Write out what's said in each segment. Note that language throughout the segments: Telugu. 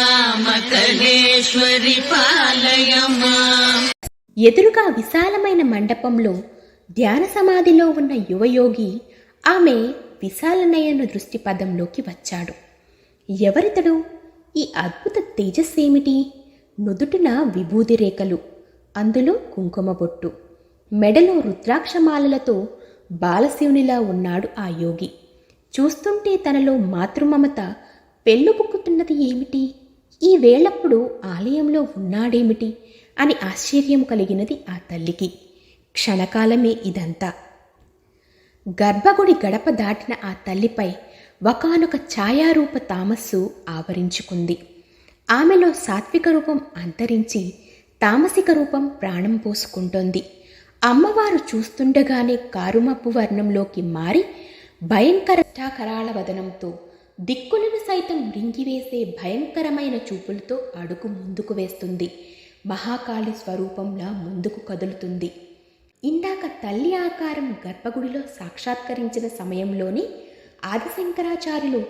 కామకలేశ్వరి పాలయమా. ఎదురుగా విశాలమైన మండపంలో ధ్యాన సమాధిలో ఉన్న యువయోగి ఆమె విశాలనయన దృష్టి పదంలోకి వచ్చాడు. ఎవరితడు? ఈ అద్భుత తేజస్సేమిటి? నుదుటిన విభూది రేఖలు, అందులో కుంకుమ బొట్టు, మెడలో రుద్రాక్షమాలలతో బాలశివునిలా ఉన్నాడు ఆ యోగి. చూస్తుంటే తనలో మాతృమమత పెళ్ళుబుక్కుతున్నది ఏమిటి? ఈ వేళప్పుడు ఆలయంలో ఉన్నాడేమిటి అని ఆశ్చర్యం కలిగినది ఆ తల్లికి. క్షణకాలమే ఇదంతా. గర్భగుడి గడప దాటిన ఆ తల్లిపై ఒకానొక ఛాయారూప తామస్సు ఆవరించుకుంది. ఆమెలో సాత్విక రూపం అంతరించి తామసిక రూపం ప్రాణం పోసుకుంటోంది. అమ్మవారు చూస్తుండగానే కారుమప్పు వర్ణంలోకి మారి భయంకర కరాళ వదనంతో దిక్కులను సైతం మృంగివేసే భయంకరమైన చూపులతో అడుగు ముందుకు వేస్తుంది. మహాకాళి స్వరూపంలా ముందుకు కదులుతుంది. ఇందాక తల్లి ఆకారం గర్భగుడిలో సాక్షాత్కరించిన సమయంలోని ఆదిశంకరాచార్యులు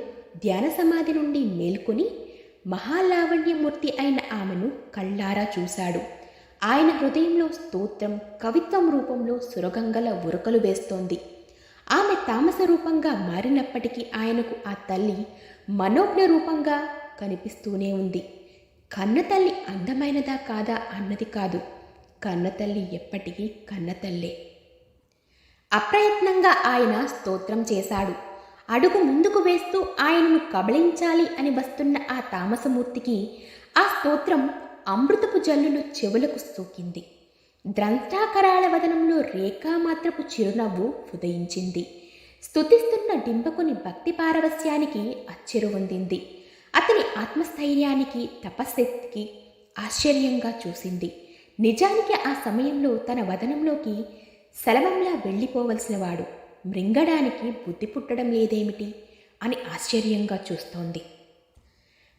ధ్యాన సమాధి నుండి మేల్కొని మహాలావణ్యమూర్తి అయిన ఆమెను కళ్ళారా చూశాడు. ఆయన హృదయంలో స్తోత్రం కవిత్వం రూపంలో సురగంగల ఉరకలు వేస్తోంది. ఆమె తామస రూపంగా మారినప్పటికీ ఆయనకు ఆ తల్లి మనోజ్ఞ రూపంగా కనిపిస్తూనే ఉంది. కన్నతల్లి అందమైనదా కాదా అన్నది కాదు, కన్నతల్లి ఎప్పటికీ కన్నతల్లే. అప్రయత్నంగా ఆయన స్తోత్రం చేశాడు. అడుగు ముందుకు వేస్తూ ఆయనను కబళించాలి అని వస్తున్న ఆ తామసమూర్తికి ఆ స్తోత్రం అమృతపు జల్లులు చెవులకు సోకింది. ద్రంష్టాకరాళ వదనంలో రేఖామాత్రపు చిరునవ్వు ఉదయించింది. స్తుతిస్తున్న డింబకుని భక్తి పారవస్యానికి అచ్చెరువొందింది. అతని ఆత్మస్థైర్యానికి తపశక్తికి ఆశ్చర్యంగా చూసింది. నిజానికి ఆ సమయంలో తన వదనంలోకి శలభంలా వెళ్ళిపోవలసినవాడు మృంగడానికి బుద్ధి పుట్టడం లేదేమిటి అని ఆశ్చర్యంగా చూస్తోంది.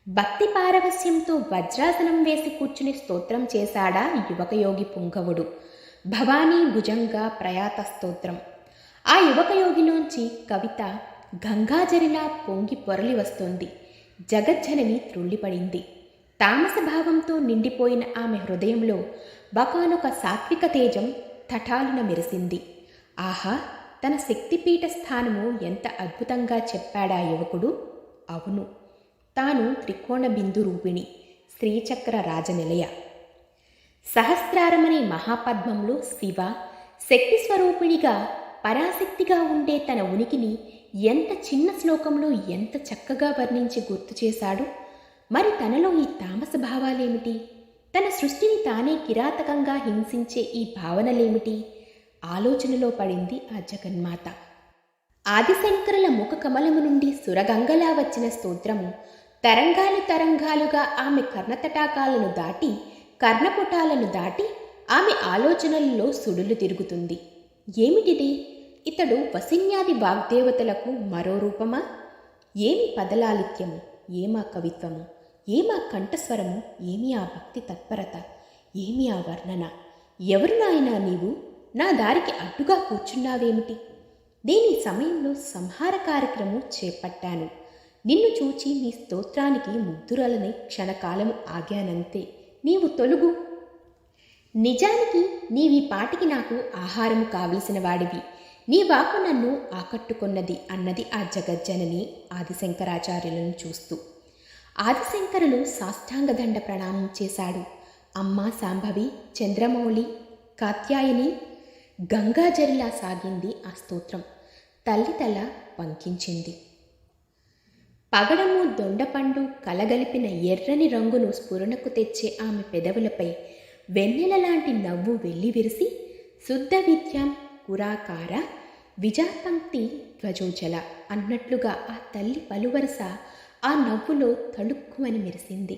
భక్తి పారవస్యంతో వజ్రాసనం వేసి కూర్చుని స్తోత్రం చేశాడా యువకయోగి పుంగవుడు. భవానీ భుజంగ ప్రయాత స్తోత్రం. ఆ యువకయోగిలోంచి కవిత గంగాజరిలా పొంగి పొరలి వస్తోంది. జగజ్జనని త్రుళ్ళిపడింది. తామస భావంతో నిండిపోయిన ఆమె హృదయంలో బకానొక సాత్విక తేజం తటాలున మెరిసింది. ఆహా, తన శక్తిపీఠ స్థానము ఎంత అద్భుతంగా చెప్పాడా యువకుడు. అవును, తాను త్రికోణ బిందు రూపిణి, శ్రీచక్ర రాజనిలయ. సహస్రారమనే మహాపద్మంలో శివ శక్తి స్వరూపిణిగా పరాశక్తిగా ఉండే తన ఉనికిని ఎంత చిన్న శ్లోకంలో ఎంత చక్కగా వర్ణించి గుర్తు చేశాడు. మరి తనలో ఈ తామస భావాలేమిటి? తన సృష్టిని తానే కిరాతకంగా హింసించే ఈ భావనలేమిటి? ఆలోచనలో పడింది ఆ జగన్మాత. ఆదిశంకరుల ముఖ కమలము నుండి సురగంగలా వచ్చిన స్తోత్రము తరంగాలు తరంగాలుగా ఆమె కర్ణతటాకాలను దాటి కర్ణపుటాలను దాటి ఆమె ఆలోచనలలో సుడులు తిరుగుతుంది. ఏమిటిది? ఇతడు వసిన్యాది వాగ్దేవతలకు మరో రూపమా? ఏమి పదలాలిత్యము, ఏమా కవిత్వము, ఏమా కంఠస్వరము, ఏమి ఆ భక్తి తత్పరత, ఏమి ఆ వర్ణన? ఎవరు నాయనా నీవు? నా దారికి అడ్డుగా కూర్చున్నావేమిటి? నేను ఈ సమయంలో సంహార కార్యక్రమం చేపట్టాను. నిన్ను చూచి నీ స్తోత్రానికి ముగ్ధురాలని క్షణకాలము ఆగానంతే. నీవు తొలుగు. నిజానికి నీవీ పాటికి నాకు ఆహారము కావలసిన వాడివి. నీ వాకు నన్ను ఆకట్టుకొన్నది అన్నది ఆ జగజ్జనని ఆదిశంకరాచార్యులను చూస్తూ. ఆదిశంకరులు సాష్టాంగదండ ప్రణామం చేశాడు. అమ్మ శాంభవి, చంద్రమౌళి, కాత్యాయని, గంగాజరిలా సాగింది ఆ స్తోత్రం. తల్లి తల పంకించింది. పగడము దొండపండు కలగలిపిన ఎర్రని రంగును స్ఫురణకు తెచ్చే ఆమె పెదవులపై వెన్నెలలాంటి నవ్వు వెల్లివిరిసి శుద్ధ విద్యాం పురాకార విజాపంక్తి ధ్వజోజల అన్నట్లుగా ఆ తల్లి పలువరస ఆ నవ్వులో తళుక్కుమని మెరిసింది.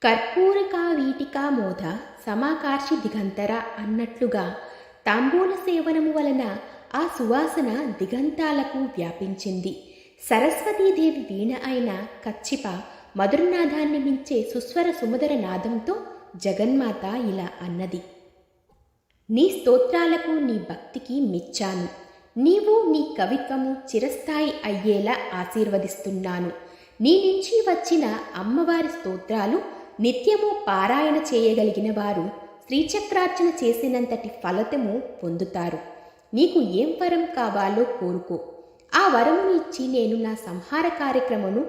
కర్పూరకా వీటికా మోద సమాకార్షి దిగంతర అన్నట్లుగా తాంబూల సేవనము వలన ఆ సువాసన దిగంతాలకు వ్యాపించింది. సరస్వతీదేవి వీణ అయిన కచ్చిప మధురనాదాన్ని మించే సుస్వర సుమధుర నాదంతో జగన్మాత ఇలా అన్నది. నీ స్తోత్రాలకు నీ భక్తికి మెచ్చాను. నీవు నీ కవిత్వము చిరస్థాయి అయ్యేలా ఆశీర్వదిస్తున్నాను. నీ నుంచి వచ్చిన అమ్మవారి స్తోత్రాలు నిత్యము పారాయణ చేయగలిగిన వారు శ్రీచక్రార్చన చేసినంతటి ఫలితము పొందుతారు. నీకు ఏం వరం కావాలో కోరుకో. ఆ వరమును ఇచ్చి నేను నా సంహార కార్యక్రమను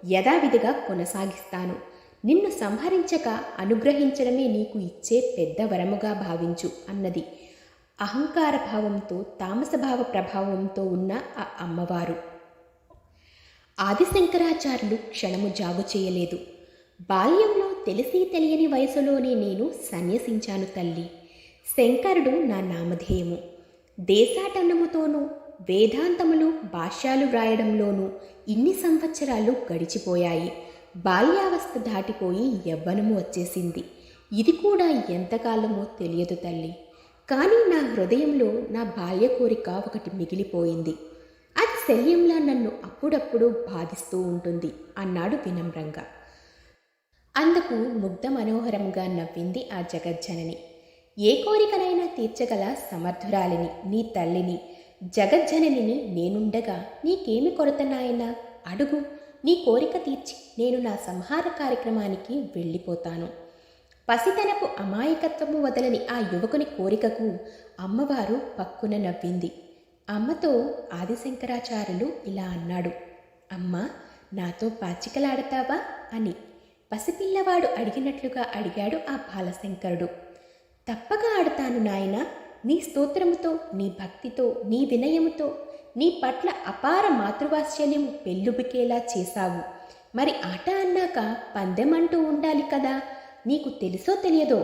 యథావిధిగా కొనసాగిస్తాను. నిన్ను సంహరించక అనుగ్రహించడమే నీకు ఇచ్చే పెద్ద వరముగా భావించు అన్నది అహంకార భావంతో, తామసభావ ప్రభావంతో ఉన్న ఆ అమ్మవారు. ఆదిశంకరాచార్యులు క్షణము జాగు చేయలేదు. బాల్యంలో తెలిసి తెలియని వయసులోనే నేను సన్యసించాను తల్లి. శంకరుడు నా నామధేయము. దేశాటనముతోనూ వేదాంతములు భాష్యాలు వ్రాయడంలోనూ ఇన్ని సంవత్సరాలు గడిచిపోయాయి. బాల్యావస్థ దాటిపోయి యవ్వనము వచ్చేసింది. ఇది కూడా ఎంతకాలమో తెలియదు తల్లి. కానీ నా హృదయంలో నా బాల్య కోరిక ఒకటి మిగిలిపోయింది. అది శల్యంలా నన్ను అప్పుడప్పుడు బాధిస్తూ ఉంటుంది అన్నాడు వినమ్రంగా. అందుకు ముగ్ధ మనోహరంగా నవ్వింది ఆ జగజ్జనని. ఏ కోరికనైనా తీర్చగల సమర్థురాలిని, నీ తల్లిని, జగజ్జననిని నేనుండగా నీకేమి కొరత నాయనా? అడుగు. నీ కోరిక తీర్చి నేను నా సంహార కార్యక్రమానికి వెళ్ళిపోతాను. పసితనపు అమాయకత్వము వదలని ఆ యువకుని కోరికకు అమ్మవారు పక్కున నవ్వింది. అమ్మతో ఆదిశంకరాచార్యులు ఇలా అన్నాడు. అమ్మా, నాతో పాచికలాడతావా అని పసిపిల్లవాడు అడిగినట్లుగా అడిగాడు ఆ బాలశంకరుడు. తప్పగా ఆడతాను నాయనా. నీ స్తోత్రముతో, నీ భక్తితో, నీ వినయముతో నీ పట్ల అపార మాతృవాత్సల్యము పెళ్ళుబికేలా చేశావు. మరి ఆట అన్నాక పందెమంటూ ఉండాలి కదా. నీకు తెలుసో తెలియదో,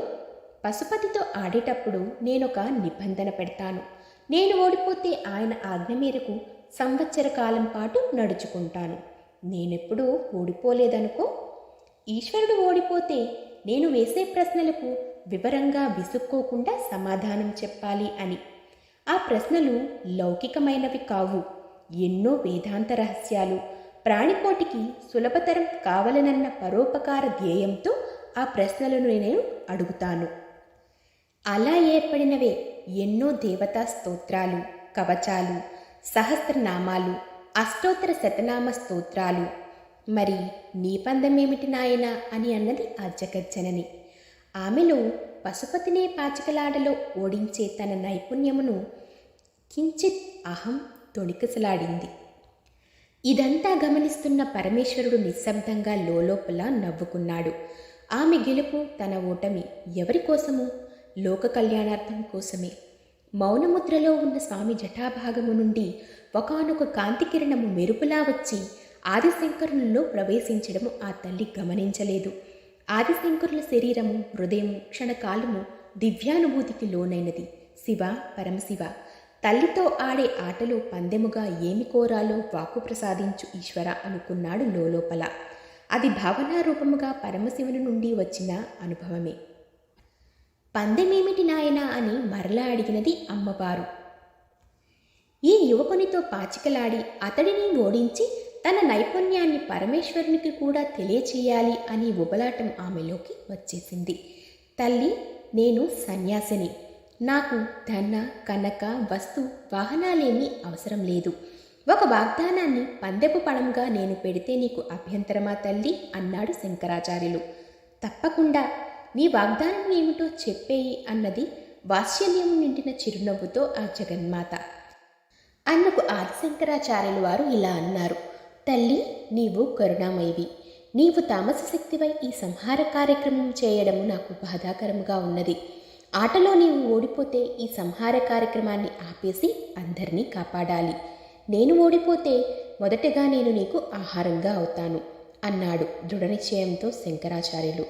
పశుపతితో ఆడేటప్పుడు నేనొక నిబంధన పెడతాను. నేను ఓడిపోతే ఆయన ఆజ్ఞ మేరకు సంవత్సర కాలం పాటు నడుచుకుంటాను. నేనెప్పుడూ ఓడిపోలేదనుకో. ఈశ్వరుడు ఓడిపోతే నేను వేసే ప్రశ్నలకు వివరంగా విసుక్కోకుండా సమాధానం చెప్పాలి అని. ఆ ప్రశ్నలు లౌకికమైనవి కావు. ఎన్నో వేదాంత రహస్యాలు ప్రాణికోటికి సులభతరం కావాలనన్న పరోపకార ధ్యేయంతో ఆ ప్రశ్నలను నేను అడుగుతాను. అలా ఏర్పడినవే ఎన్నో దేవతా స్తోత్రాలు, కవచాలు, సహస్రనామాలు, అష్టోత్తర శతనామ స్తోత్రాలు. మరి నీ పందమేమిటి నాయనా అని అన్నది ఆ జగజ్జనని. ఆమెలో పశుపతినే పాచికలాడలో ఓడించే తన నైపుణ్యమును కించిత్ అహం తొణికిసలాడింది. ఇదంతా గమనిస్తున్న పరమేశ్వరుడు నిశ్శబ్దంగా లోలోపల నవ్వుకున్నాడు. ఆమె గెలుపు, తన ఓటమి ఎవరి కోసము? లోక కళ్యాణార్థం కోసమే. మౌనముద్రలో ఉన్న స్వామి జటాభాగము నుండి ఒకానొక కాంతికిరణము మెరుపులా వచ్చి ఆదిశంకరులలో ప్రవేశించడము ఆ తల్లి గమనించలేదు. ఆదిశంకరుల శరీరము, హృదయము క్షణకాలము దివ్యానుభూతికి లోనైనది. శివ, పరమశివ, తల్లితో ఆడే ఆటలో పందెముగా ఏమి కోరాలో వాక్కు ప్రసాదించు ఈశ్వర అనుకున్నాడు లోలోపల. అది భావనారూపముగా పరమశివుని నుండి వచ్చిన అనుభవమే. పందెమేమిటి నాయనా అని మరలా అడిగినది అమ్మవారు. ఈ యువకునితో పాచికలాడి అతడిని ఓడించి తన నైపుణ్యాన్ని పరమేశ్వరునికి కూడా తెలియచేయాలి అని ఉబలాటం ఆమెలోకి వచ్చేసింది. తల్లి, నేను సన్యాసిని. నాకు ధన, కనక, వస్తు, వాహనాలేమీ అవసరం లేదు. ఒక వాగ్దానాన్ని పందెపు పణంగా నేను పెడితే నీకు అభ్యంతరమా తల్లి అన్నాడు శంకరాచార్యులు. తప్పకుండా, నీ వాగ్దానం ఏమిటో చెప్పేయి అన్నది వాత్సల్యం నిండిన చిరునవ్వుతో ఆ జగన్మాత. అందుకు ఆదిశంకరాచార్యులు వారు ఇలా అన్నారు. తల్లి, నీవు కరుణామయివి. నీవు తామస శక్తివై ఈ సంహార కార్యక్రమం చేయడము నాకు బాధాకరముగా ఉన్నది. ఆటలో నీవు ఓడిపోతే ఈ సంహార కార్యక్రమాన్ని ఆపేసి అందరినీ కాపాడాలి. నేను ఓడిపోతే మొదటగా నేను నీకు ఆహారంగా అవుతాను అన్నాడు దృఢనిశ్చయంతో శంకరాచార్యులు.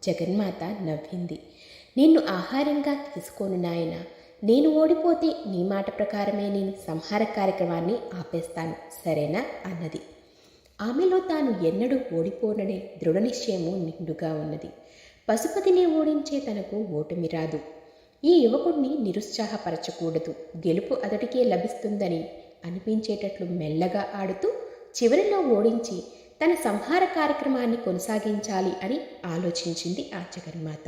జగన్మాత నవ్వింది. నిన్ను ఆహారంగా తీసుకోను నాయనా. నేను ఓడిపోతే నీ మాట ప్రకారమే నేను సంహార కార్యక్రమాన్ని ఆపేస్తాను, సరేనా అన్నది. ఆమెలో తాను ఎన్నడూ ఓడిపోననే దృఢనిశ్చయము నిండుగా ఉన్నది. పశుపతిని ఓడించే తనకు ఓటమి రాదు. ఈ యువకుడిని నిరుత్సాహపరచకూడదు. గెలుపు అతడికే లభిస్తుందని అనిపించేటట్లు మెల్లగా ఆడుతూ చివరిలో ఓడించి తన సంహార కార్యక్రమాన్ని కొనసాగించాలి అని ఆలోచించింది ఆ జగన్మాత.